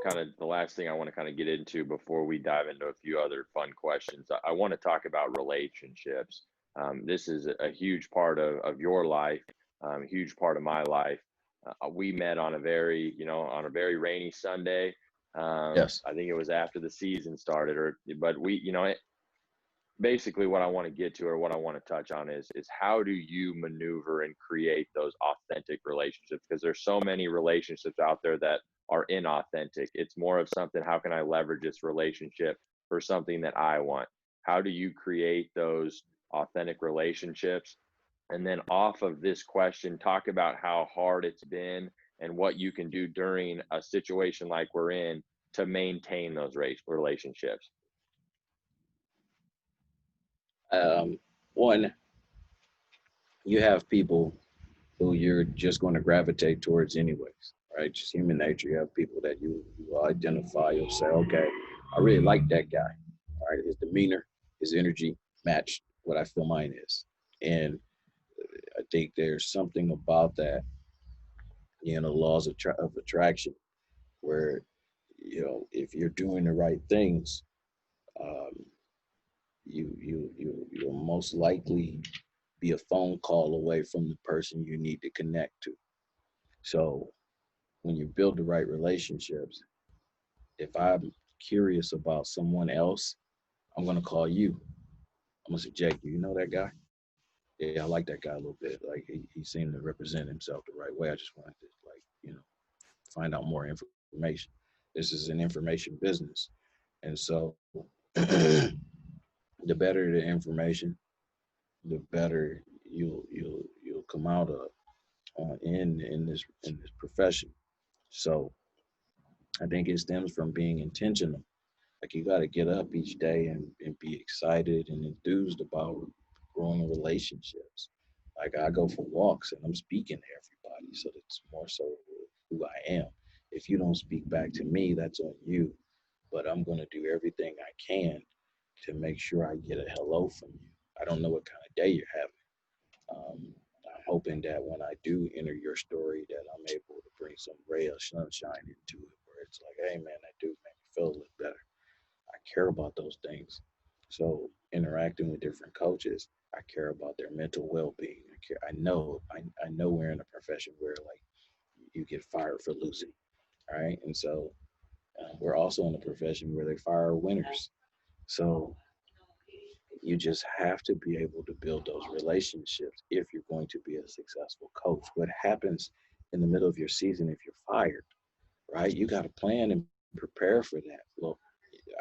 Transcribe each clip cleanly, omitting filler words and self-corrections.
kind of the last thing I want to kind of get into before we dive into a few other fun questions. I want to talk about relationships. This is a huge part of your life, a huge part of my life. We met on a very, on a very rainy Sunday. Yes. I think it was after the season started, but basically what I want to get to, or what I want to touch on, is how do you maneuver and create those authentic relationships? Because there's so many relationships out there that are inauthentic. It's more of something, how can I leverage this relationship for something that I want? How do you create those authentic relationships? And then off of this question, talk about how hard it's been and what you can do during a situation like we're in to maintain those relationships. Um, One, you have people who you're just going to gravitate towards anyways, right? Just human nature. You have people that you will identify. You'll say, okay, I really like that guy. All right, his demeanor, his energy matched what I feel mine is, and I think there's something about that, laws of attraction, where if you're doing the right things, um, you'll most likely be a phone call away from the person you need to connect to. So when you build the right relationships, if I'm curious about someone else, I'm gonna call you. I'm gonna say, Jake, you know that guy? Yeah, I like that guy a little bit. Like he seemed to represent himself the right way. I just wanted to find out more information. This is an information business. And so the better the information, the better you'll come out of in this profession. So I think it stems from being intentional. Like you got to get up each day and be excited and enthused about growing relationships. Like I go for walks and I'm speaking to everybody, so it's more so who I am. If you don't speak back to me, that's on you. But I'm going to do everything I can to make sure I get a hello from you. I don't know what kind of day you're having. I'm hoping that when I do enter your story, that I'm able to bring some ray of sunshine into it, where it's like, hey man, that dude made me feel a little better. I care about those things. So interacting with different coaches, I care about their mental well-being. I care. I know we're in a profession where like you get fired for losing, all right? And so we're also in a profession where they fire winners. So you just have to be able to build those relationships if you're going to be a successful coach. What happens in the middle of your season if you're fired, right? You got to plan and prepare for that. Well,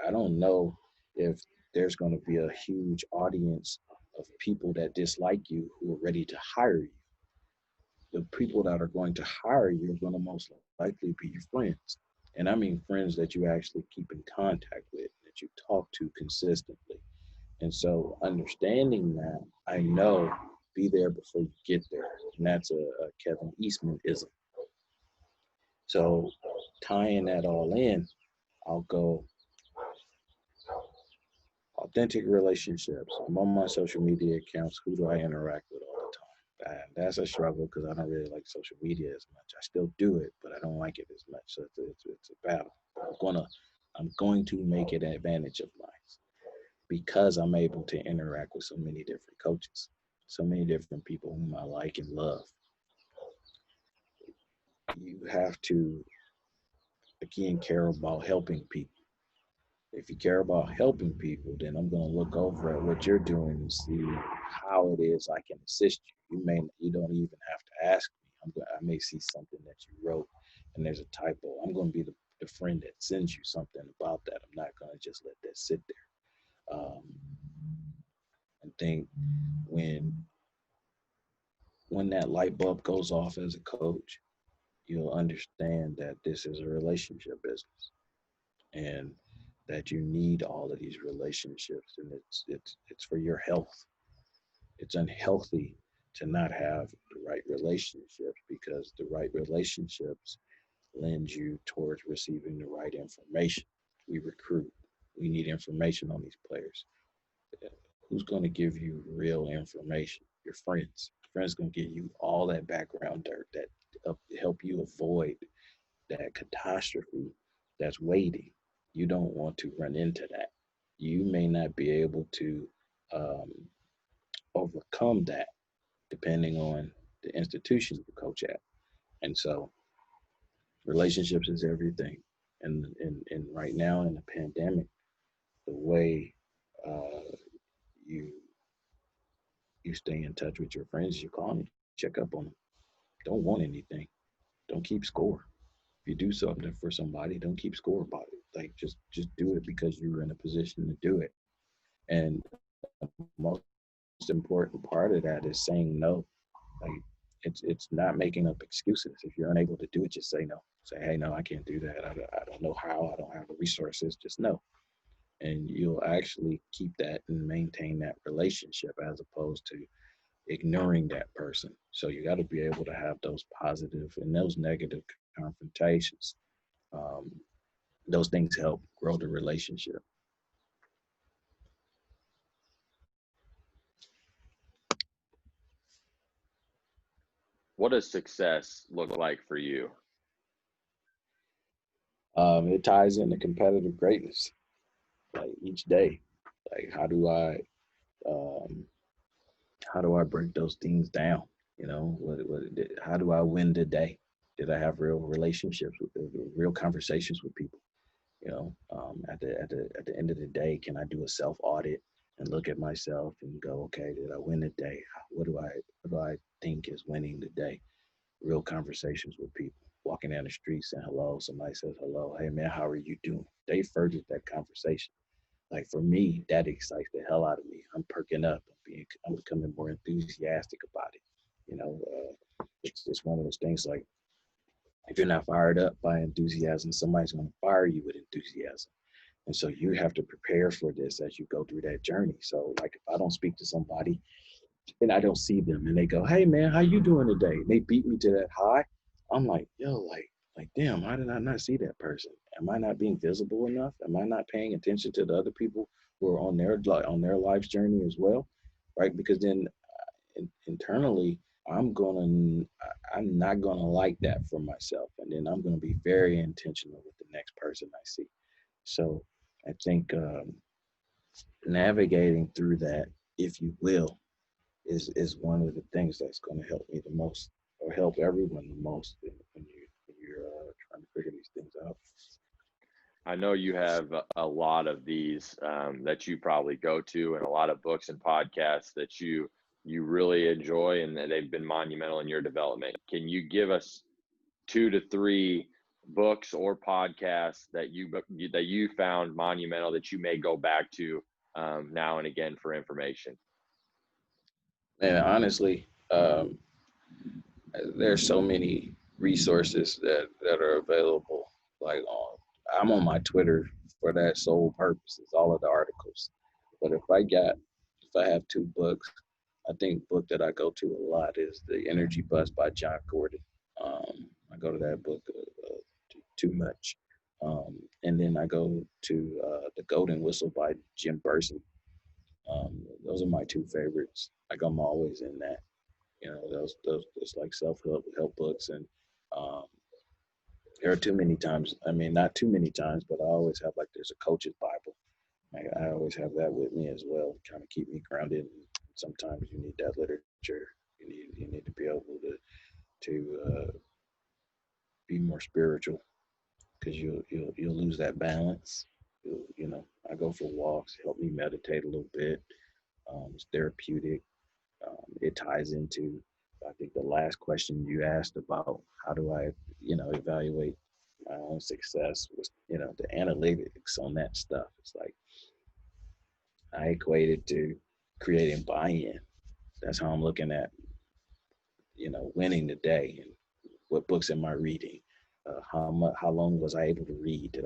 I don't know if there's going to be a huge audience of people that dislike you who are ready to hire you. The people that are going to hire you are going to most likely be your friends. And I mean friends that you actually keep in contact with, that you talk to consistently. And so understanding that, I know be there before you get there. And that's a Kevin Eastman ism. So tying that all in, I'll go authentic relationships. I'm on my social media accounts. Who do I interact with all the time? And that's a struggle because I don't really like social media as much. I still do it, but I don't like it as much. So it's a battle. I'm going to make it an advantage of mine because I'm able to interact with so many different coaches, so many different people whom I like and love. You have to again care about helping people. If you care about helping people, then I'm going to look over at what you're doing and see how it is I can assist you. You don't even have to ask me. I may see something that you wrote and there's a typo. I'm going to be the friend that sends you something about that. I'm not going to just let that sit there. I think when when that light bulb goes off as a coach, you'll understand that this is a relationship business and that you need all of these relationships, and it's for your health. It's unhealthy to not have the right relationships because the right relationships lend you towards receiving the right information. We recruit. We need information on these players. Who's going to give you real information? Your friends. Friends going to give you all that background dirt that help you avoid that catastrophe that's waiting. You don't want to run into that. You may not be able to um, overcome that depending on the institution you coach at. And so relationships is everything. And right now in the pandemic, the way uh, you you stay in touch with your friends, you call them, check up on them. Don't want anything. Don't keep score. If you do something for somebody, don't keep score about it. Like just do it because you were in a position to do it. And the most important part of that is saying no. Like it's not making up excuses. If you're unable to do it, just say no. Say, hey, no, I can't do that. I don't know how. I don't have the resources. Just no. And you'll actually keep that and maintain that relationship as opposed to ignoring that person. So you got to be able to have those positive and those negative confrontations. Um, those things help grow the relationship. What does success look like for you? It ties into competitive greatness. Like each day, like um, how do I break those things down? You know, how do I win the day? Did I have real relationships with real conversations with people? You know, at the end of the day, can I do a self audit and look at myself and go, okay, did I win the day? What do I think is winning the day? Real conversations with people. Walking down the street saying hello, somebody says hello, hey man, how are you doing? They furthered that conversation. Like for me, that excites the hell out of me. I'm perking up. I'm becoming more enthusiastic about it. You know, it's one of those things like if you're not fired up by enthusiasm, somebody's going to fire you with enthusiasm. And so you have to prepare for this as you go through that journey. So like if I don't speak to somebody and I don't see them and they go, hey man, how you doing today? And they beat me to that high. I'm like, yo, like, damn, how did I not see that person? Am I not being visible enough? Am I not paying attention to the other people who are on their life's journey as well? Right? Because then internally, I'm not gonna like that for myself, and then I'm gonna be very intentional with the next person I see. So I think navigating through that, if you will, is one of the things that's going to help me the most, or help everyone the most when you're trying to figure these things out. I know you have a lot of these that you probably go to, and a lot of books and podcasts that you really enjoy, and that they've been monumental in your development. Can you give us 2 to 3 books or podcasts that you found monumental that you may go back to now and again for information? And honestly, there's so many resources that are available. Like I'm on my Twitter for that sole purpose. It's all of the articles. But if I have two books, I think book that I go to a lot is The Energy Bus by John Gordon. I go to that book too much. And then I go to The Golden Whistle by Jim Burson. Those are my two favorites. Like I'm always in that. You know, those it's like self help books, and um, there are too many times. I mean, not too many times, but I always have like there's a coach's Bible. I always have that with me as well, to kind of keep me grounded. And sometimes you need that literature. You need to be able to be more spiritual because you'll lose that balance. I go for walks, help me meditate a little bit. It's therapeutic. It ties into, I think, the last question you asked about how do I, evaluate my own success was, the analytics on that stuff. It's like I equate it to creating buy-in. That's how I'm looking at, winning the day and what books am I reading? How long was I able to read?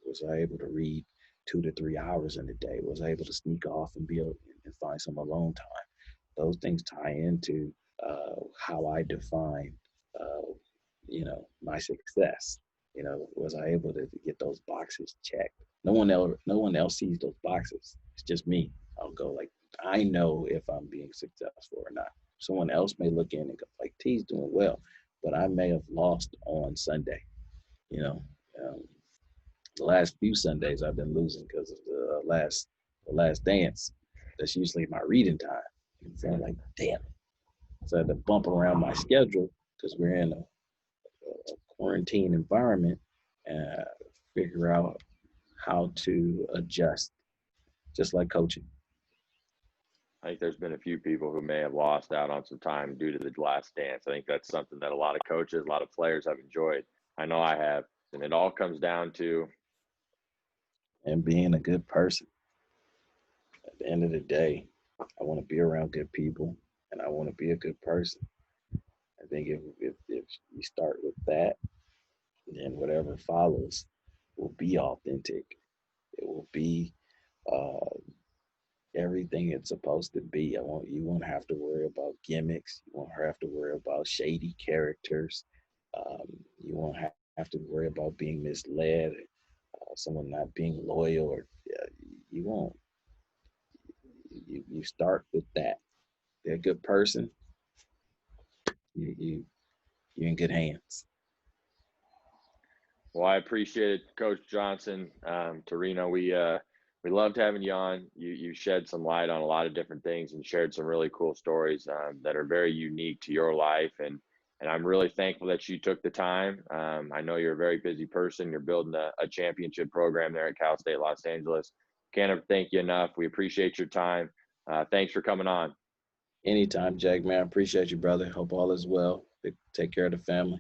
Was I able to read 2 to 3 hours in a day? Was I able to sneak off and be able and find some alone time? Those things tie into how I define, my success. Was I able to get those boxes checked? No one else sees those boxes. It's just me. I'll go like, I know if I'm being successful or not. Someone else may look in and go like, T's doing well, but I may have lost on Sunday. You know, um, The last few Sundays I've been losing because of the last dance. That's usually my reading time. And so I'm like, damn. So I had to bump around my schedule because we're in a quarantine environment and figure out how to adjust, just like coaching. I think there's been a few people who may have lost out on some time due to the last dance. I think that's something that a lot of coaches, a lot of players have enjoyed. I know I have. And it all comes down to And being a good person. At the end of the day, I want to be around good people and I want to be a good person. I think if you start with that, then whatever follows will be authentic. It will be uh, everything it's supposed to be. You won't have to worry about gimmicks. You won't have to worry about shady characters. You won't have to worry about being misled, someone not being loyal, or you won't. You start with that. They're a good person. You you you're in good hands. well, I appreciate it, Coach Johnson. Torino, we loved having you on. You shed some light on a lot of different things and shared some really cool stories that are very unique to your life. And I'm really thankful that you took the time. I know you're a very busy person. You're building a championship program there at Cal State Los Angeles. Can't thank you enough. We appreciate your time. Thanks for coming on. Anytime, Jack, man. I appreciate you, brother. Hope all is well. Take care of the family.